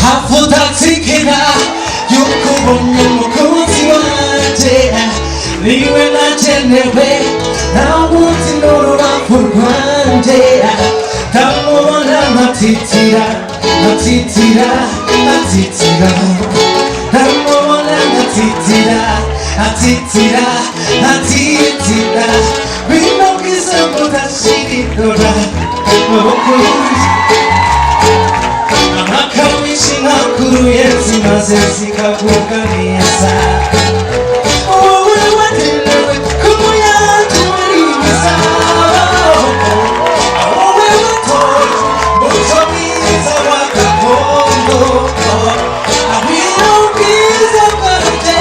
hafutatsikira yukubonye umukunzi wanje niwe nagenewe nta wundi n'urubavu rwanje ndamubona nkatitira nkatitira nkatitira ndamubona nkatitira nkatitira nkatitira bino bwiza budashirikora maboko amakawishi nkakuruye zimaze zikagubwa neza wowe wagenewe kumuyange wari mwiza wowe watoye muco mwiza wa gakondo abino bwiza bwanje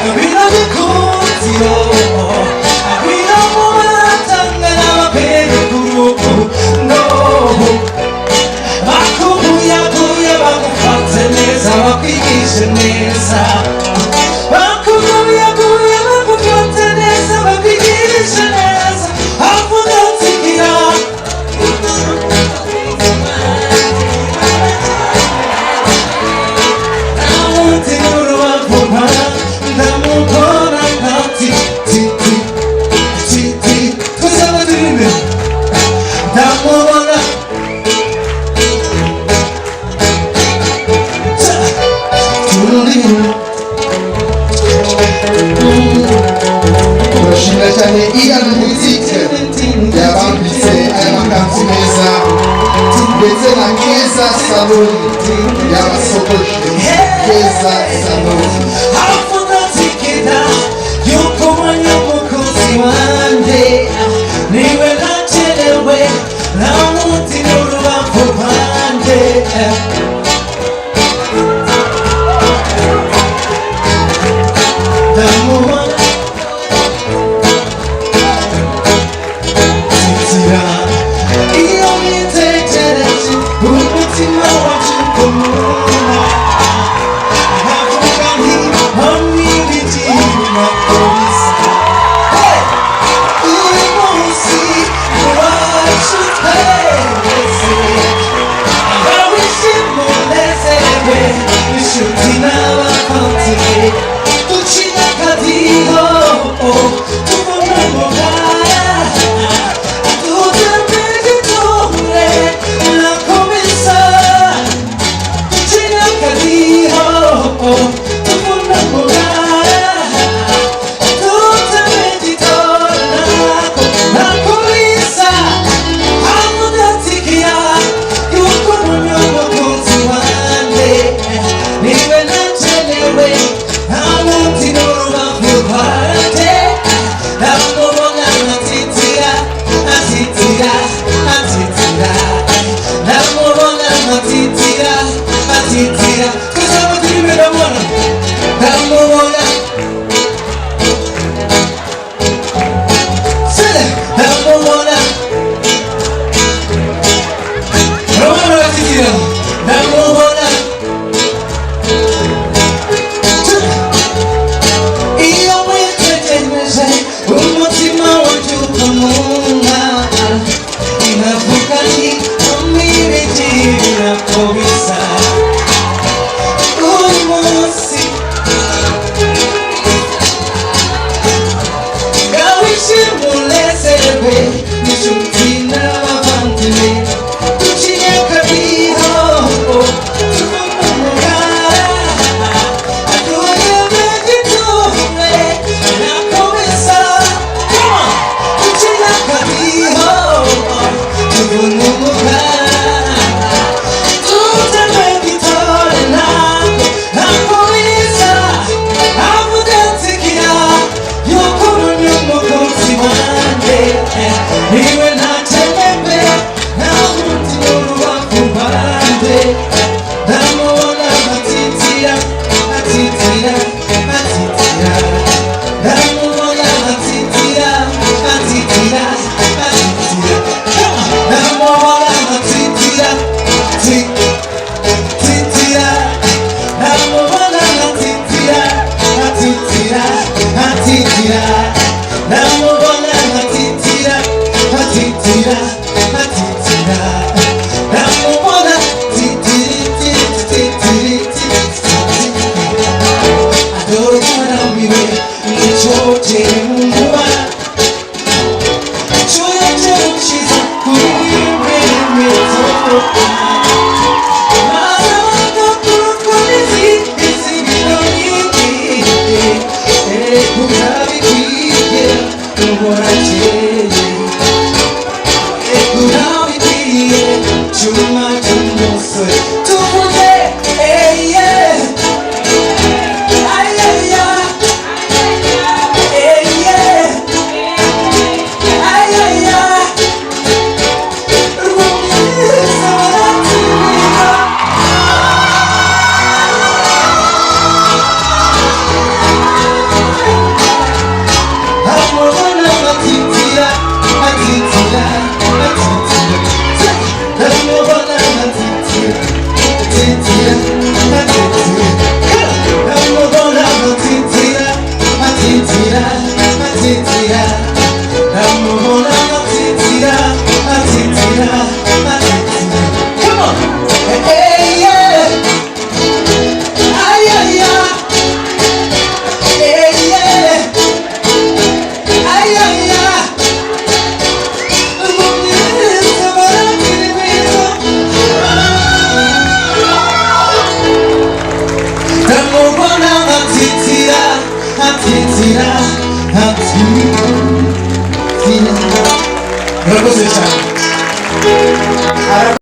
abino bikundiro abino mubatanga n'abapere kurukundo bakubuyabuye bagufate neza bakwigishe neza bakubuyabuye bagufate neza bakwigishe neza hafutatsikira nawundi n'urubavu ndamubona nkati titi titi tuzaba turime ndamubona turashimira cyane Ian Musique yabambitse aya makanzu meza ndetse na Keza Saloni yabasokoje Keza Saloni hafutatsikira yuko umwanya umukunzi wawe